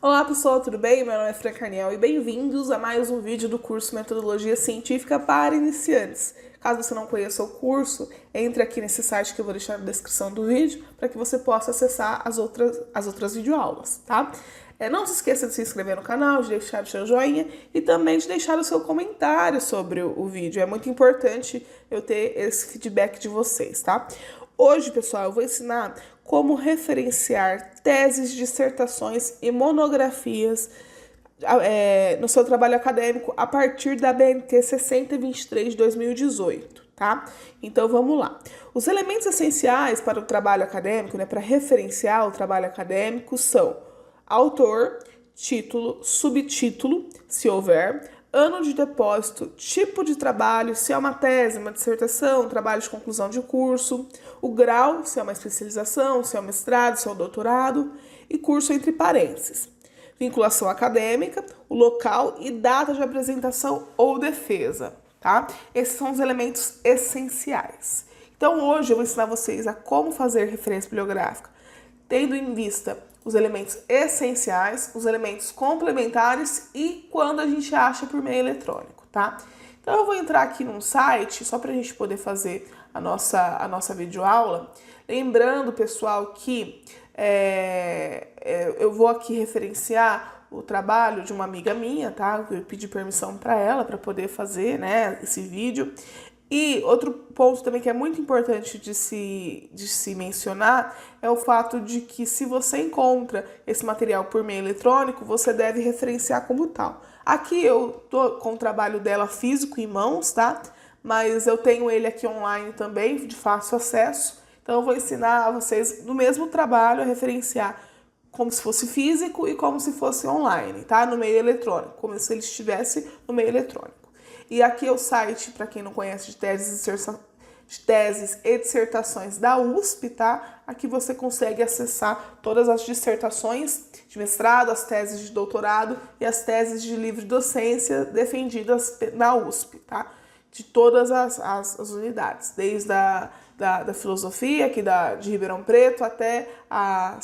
Olá pessoal, tudo bem? Meu nome é Fran Carniel e bem-vindos a mais um vídeo do curso Metodologia Científica para Iniciantes. Caso você não conheça o curso, entre aqui nesse site que eu vou deixar na descrição do vídeo para que você possa acessar as outras videoaulas, tá? Não se esqueça de se inscrever no canal, de deixar o seu joinha e também de deixar o seu comentário sobre o vídeo. É muito importante eu ter esse feedback de vocês, tá? Hoje, pessoal, eu vou ensinar como referenciar teses, dissertações e monografias no seu trabalho acadêmico a partir da BNT 6023 de 2018, tá? Então, vamos lá. Os elementos essenciais para o trabalho acadêmico, para referenciar o trabalho acadêmico são autor, título, subtítulo, se houver, ano de depósito, tipo de trabalho, se é uma tese, uma dissertação, um trabalho de conclusão de curso, o grau, se é uma especialização, se é um mestrado, se é um doutorado, e curso entre parênteses. Vinculação acadêmica, o local e data de apresentação ou defesa, tá? Esses são os elementos essenciais. Então, hoje eu vou ensinar vocês a como fazer referência bibliográfica, tendo em vista os elementos essenciais, os elementos complementares e quando a gente acha por meio eletrônico, tá? Então eu vou entrar aqui num site, só para a gente poder fazer a nossa videoaula. Lembrando, pessoal, que eu vou aqui referenciar o trabalho de uma amiga minha, tá? Eu pedi permissão para ela para poder fazer, né, esse vídeo. E outro ponto também que é muito importante de se mencionar é o fato de que se você encontra esse material por meio eletrônico, você deve referenciar como tal. Aqui eu tô com o trabalho dela físico em mãos, tá? Mas eu tenho ele aqui online também, de fácil acesso. Então eu vou ensinar a vocês no mesmo trabalho a referenciar como se fosse físico e como se fosse online, tá? No meio eletrônico, como se ele estivesse no meio eletrônico. E aqui é o site, para quem não conhece, de teses e dissertações da USP, tá? Aqui você consegue acessar todas as dissertações de mestrado, as teses de doutorado e as teses de livre docência defendidas na USP, tá? De todas as unidades, desde da filosofia, aqui de Ribeirão Preto, até a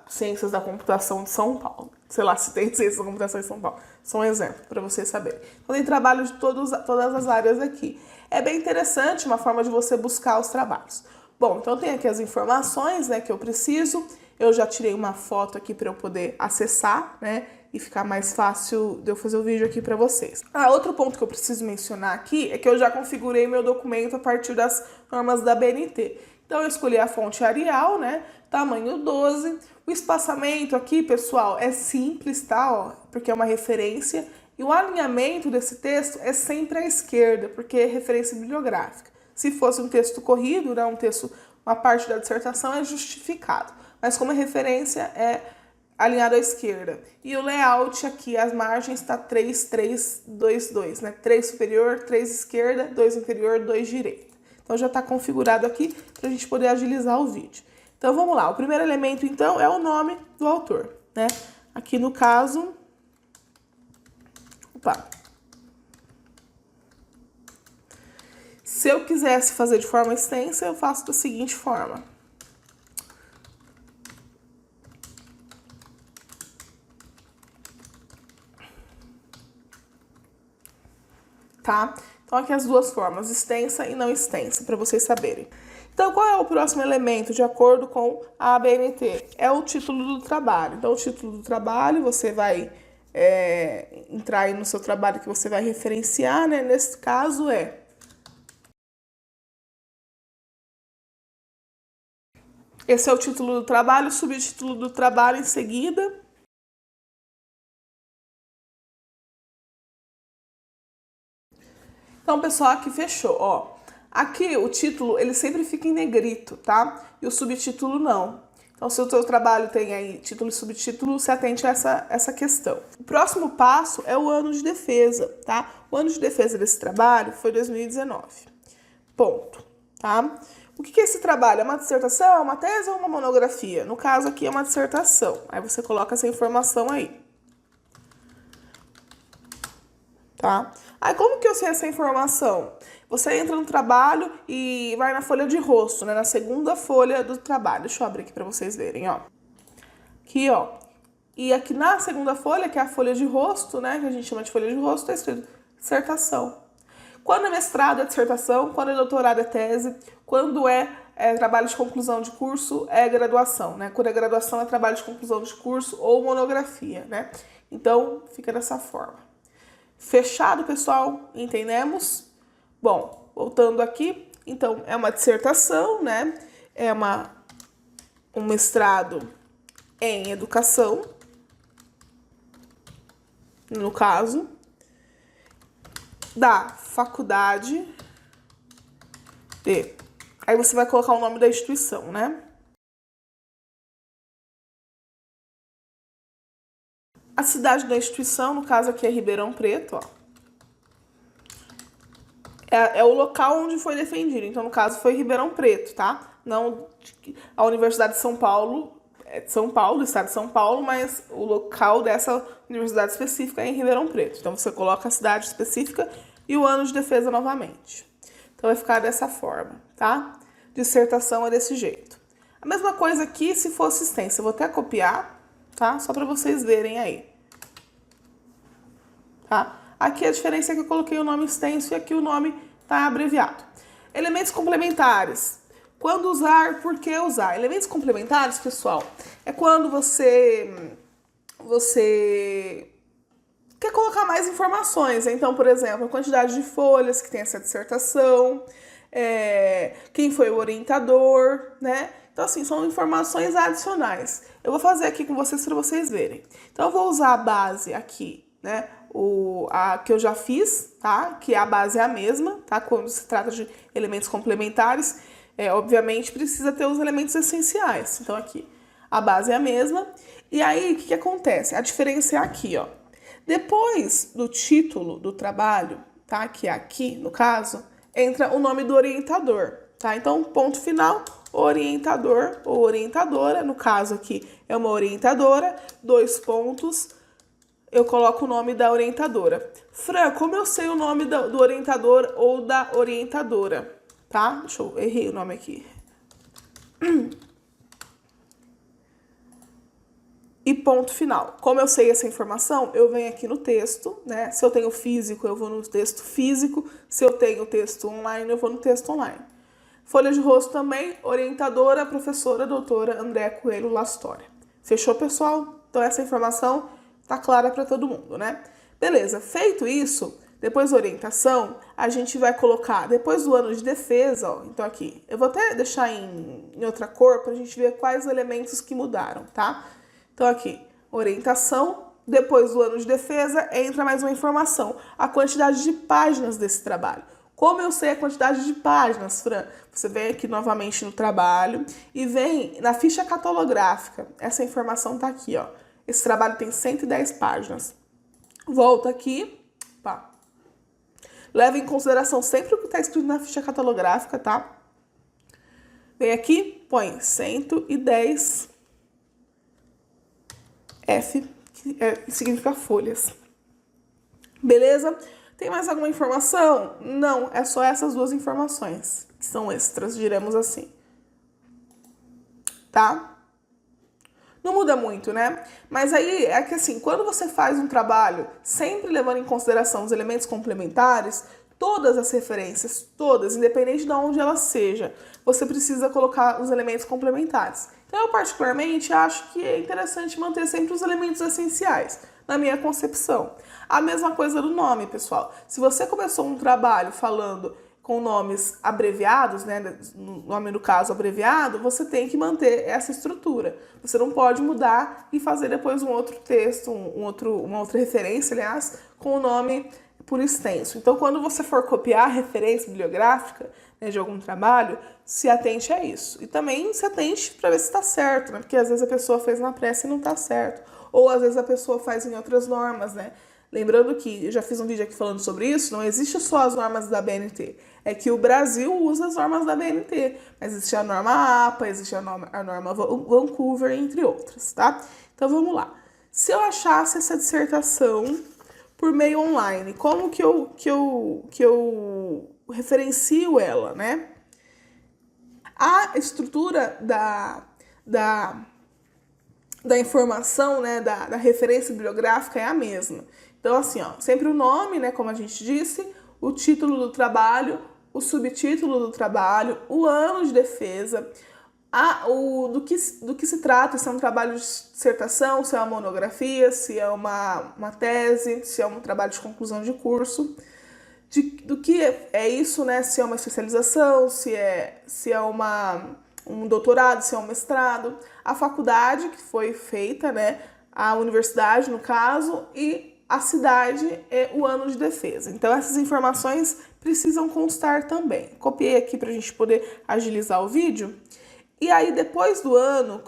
Ciências da Computação de São Paulo. Sei lá se tem Ciências da Computação em São Paulo. Só um exemplo, para vocês saberem. Então, tem trabalho de todas as áreas aqui. É bem interessante, uma forma de você buscar os trabalhos. Bom, então tem aqui as informações, né, que eu preciso. Eu já tirei uma foto aqui para eu poder acessar, né, e ficar mais fácil de eu fazer o vídeo aqui para vocês. Outro ponto que eu preciso mencionar aqui é que eu já configurei meu documento a partir das normas da BNT. Então, eu escolhi a fonte Arial, né, tamanho 12. O espaçamento aqui, pessoal, é simples, tá? Ó, porque é uma referência. E o alinhamento desse texto é sempre à esquerda, porque é referência bibliográfica. Se fosse um texto corrido, né, uma parte da dissertação é justificado. Mas como é referência, é alinhado à esquerda. E o layout aqui, as margens está 3, 3, 2, 2, né? 3 superior, 3 esquerda, 2 inferior, 2 direita. Então já está configurado aqui para a gente poder agilizar o vídeo. Então vamos lá, o primeiro elemento então é o nome do autor, né? Aqui no caso, se eu quisesse fazer de forma extensa, eu faço da seguinte forma. Tá? Então aqui as duas formas, extensa e não extensa, para vocês saberem. Então, qual é o próximo elemento de acordo com a ABNT? É o título do trabalho. Então, o título do trabalho, você vai entrar aí no seu trabalho que você vai referenciar, né? Nesse caso esse é o título do trabalho, o subtítulo do trabalho em seguida. Então, pessoal, aqui fechou, ó. Aqui o título, ele sempre fica em negrito, tá? E o subtítulo não. Então, se o seu trabalho tem aí título e subtítulo, se atente a essa questão. O próximo passo é o ano de defesa, tá? O ano de defesa desse trabalho foi 2019. Ponto, tá? O que é esse trabalho? É uma dissertação, é uma tese ou uma monografia? No caso aqui é uma dissertação. Aí você coloca essa informação aí. Tá? Aí como que eu sei essa informação? Você entra no trabalho e vai na folha de rosto, né? Na segunda folha do trabalho. Deixa eu abrir aqui para vocês verem, ó. Aqui, ó. E aqui na segunda folha, que é a folha de rosto, né, que a gente chama de folha de rosto, está escrito dissertação. Quando é mestrado é dissertação, quando é doutorado é tese, quando é trabalho de conclusão de curso é graduação, né? Quando é graduação é trabalho de conclusão de curso ou monografia, né? Então, fica dessa forma. Fechado, pessoal? Entendemos? Bom, voltando aqui, então, é uma dissertação, né? É um mestrado em educação, no caso, da faculdade de... Aí você vai colocar o nome da instituição, né? A cidade da instituição, no caso aqui é Ribeirão Preto, ó. É o local onde foi defendido. Então, no caso, foi Ribeirão Preto, tá? Não a Universidade de São Paulo, é de São Paulo, do estado de São Paulo, mas o local dessa universidade específica é em Ribeirão Preto. Então, você coloca a cidade específica e o ano de defesa novamente. Então, vai ficar dessa forma, tá? Dissertação é desse jeito. A mesma coisa aqui se for assistência. Eu vou até copiar, tá? Só para vocês verem aí. Tá? Aqui a diferença é que eu coloquei o nome extenso e aqui o nome está abreviado. Elementos complementares. Quando usar, por que usar? Elementos complementares, pessoal, é quando você quer colocar mais informações. Então, por exemplo, a quantidade de folhas que tem essa dissertação, quem foi o orientador, né? Então, assim, são informações adicionais. Eu vou fazer aqui com vocês para vocês verem. Então, eu vou usar a base aqui, né? A que eu já fiz, tá? Que a base é a mesma, tá? Quando se trata de elementos complementares, obviamente precisa ter os elementos essenciais. Então, aqui, a base é a mesma. E aí, o que acontece? A diferença é aqui, ó. Depois do título do trabalho, tá? Que é aqui, no caso, entra o nome do orientador, tá? Então, ponto final, orientador ou orientadora. No caso aqui, é uma orientadora, 2 pontos. Eu coloco o nome da orientadora. Fran, como eu sei o nome do orientador ou da orientadora? Tá? Errei o nome aqui. E ponto final. Como eu sei essa informação, eu venho aqui no texto, né? Se eu tenho físico, eu vou no texto físico. Se eu tenho texto online, eu vou no texto online. Folha de rosto também, orientadora, professora, doutora Andréa Coelho Lastória. Fechou, pessoal? Então, essa informação tá clara para todo mundo, né? Beleza, feito isso, depois da orientação, a gente vai colocar, depois do ano de defesa, ó, então aqui, eu vou até deixar em outra cor pra gente ver quais elementos que mudaram, tá? Então aqui, orientação, depois do ano de defesa, entra mais uma informação, a quantidade de páginas desse trabalho. Como eu sei a quantidade de páginas, Fran? Você vem aqui novamente no trabalho e vem na ficha catalográfica, essa informação tá aqui, ó. Esse trabalho tem 110 páginas. Volta aqui, pá. Leva em consideração sempre o que está escrito na ficha catalográfica, tá? Vem aqui, põe 110 F, que significa folhas. Beleza? Tem mais alguma informação? Não, é só essas duas informações, que são extras, diremos assim. Tá? Não muda muito, né? Mas aí é que assim, quando você faz um trabalho sempre levando em consideração os elementos complementares, todas as referências, todas, independente de onde ela seja, você precisa colocar os elementos complementares. Então, eu particularmente acho que é interessante manter sempre os elementos essenciais, na minha concepção. A mesma coisa do nome, pessoal. Se você começou um trabalho falando com nomes abreviados, né, nome no caso abreviado, você tem que manter essa estrutura. Você não pode mudar e fazer depois um outro texto, uma outra referência, aliás, com o nome por extenso. Então, quando você for copiar a referência bibliográfica, né, de algum trabalho, se atente a isso. E também se atente para ver se está certo, né, porque às vezes a pessoa fez na pressa e não está certo. Ou às vezes a pessoa faz em outras normas, né? Lembrando que eu já fiz um vídeo aqui falando sobre isso, não existe só as normas da BNT. É que o Brasil usa as normas da BNT, mas existe a norma APA, existe a norma Vancouver, entre outras, tá? Então vamos lá. Se eu achasse essa dissertação por meio online, como que eu referencio ela, né? A estrutura da da informação, né, da referência bibliográfica é a mesma. Então, assim, ó, sempre o nome, né, como a gente disse, o título do trabalho, o subtítulo do trabalho, o ano de defesa, do que se trata, se é um trabalho de dissertação, se é uma monografia, se é uma tese, se é um trabalho de conclusão de curso, do que é isso, né, se é uma especialização, se é um doutorado, se é um mestrado, a faculdade que foi feita, né, a universidade no caso, e a cidade é o ano de defesa. Então essas informações precisam constar também. Copiei aqui para a gente poder agilizar o vídeo. E aí depois do ano,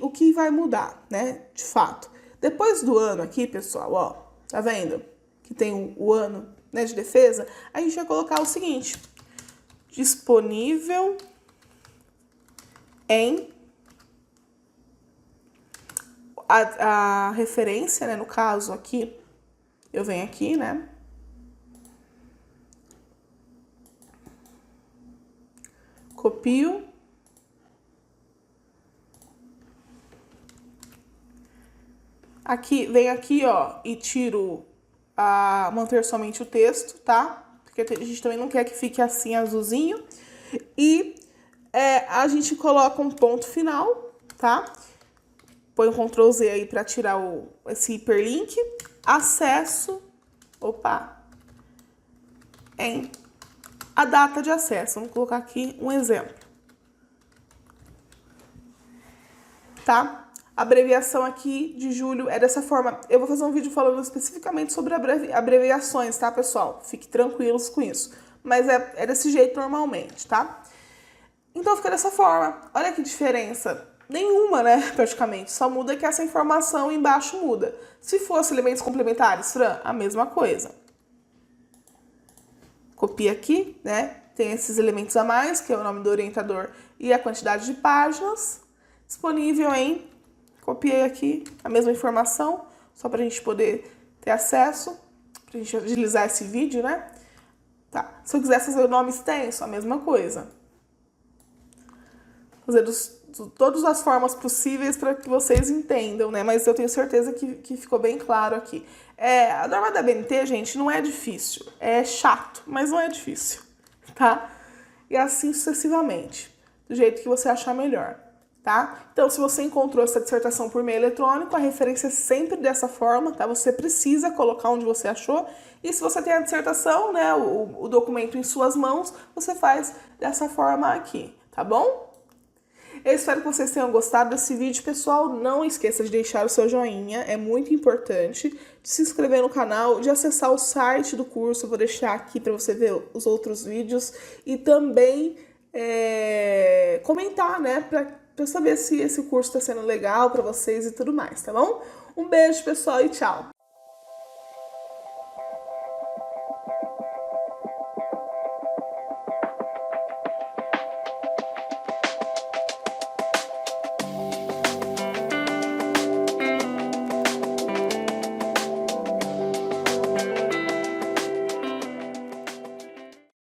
o que vai mudar, né, de fato? Depois do ano aqui, pessoal, ó, tá vendo? Que tem o ano, né, de defesa, a gente vai colocar o seguinte: disponível em a referência, né, no caso aqui, eu venho aqui, né, copio, venho aqui, ó, e tiro manter somente o texto, tá? Porque a gente também não quer que fique assim azulzinho. E a gente coloca um ponto final, tá? Põe um Ctrl Z aí para tirar esse hiperlink. Acesso, em a data de acesso. Vamos colocar aqui um exemplo, tá? A abreviação aqui de julho é dessa forma. Eu vou fazer um vídeo falando especificamente sobre abreviações, tá, pessoal? Fiquem tranquilos com isso. Mas é desse jeito normalmente, tá? Então fica dessa forma. Olha que diferença. Nenhuma, né, praticamente. Só muda que essa informação embaixo muda. Se fosse elementos complementares, Fran, a mesma coisa. Copia aqui, né? Tem esses elementos a mais, que é o nome do orientador e a quantidade de páginas. Disponível em... Copiei aqui a mesma informação, só para a gente poder ter acesso, para a gente agilizar esse vídeo, né? Tá. Se eu quiser fazer o nome extenso, a mesma coisa. Fazer todas as formas possíveis para que vocês entendam, né? Mas eu tenho certeza que ficou bem claro aqui. A norma da BNT, gente, não é difícil. É chato, mas não é difícil, tá? E assim sucessivamente, do jeito que você achar melhor. Tá? Então, se você encontrou essa dissertação por meio eletrônico, a referência é sempre dessa forma, tá? Você precisa colocar onde você achou. E se você tem a dissertação, né, o documento em suas mãos, você faz dessa forma aqui, tá bom? Eu espero que vocês tenham gostado desse vídeo, pessoal. Não esqueça de deixar o seu joinha, é muito importante. De se inscrever no canal, de acessar o site do curso, eu vou deixar aqui para você ver os outros vídeos. E também comentar, né, para saber se esse curso está sendo legal para vocês e tudo mais, tá bom? Um beijo, pessoal, e tchau!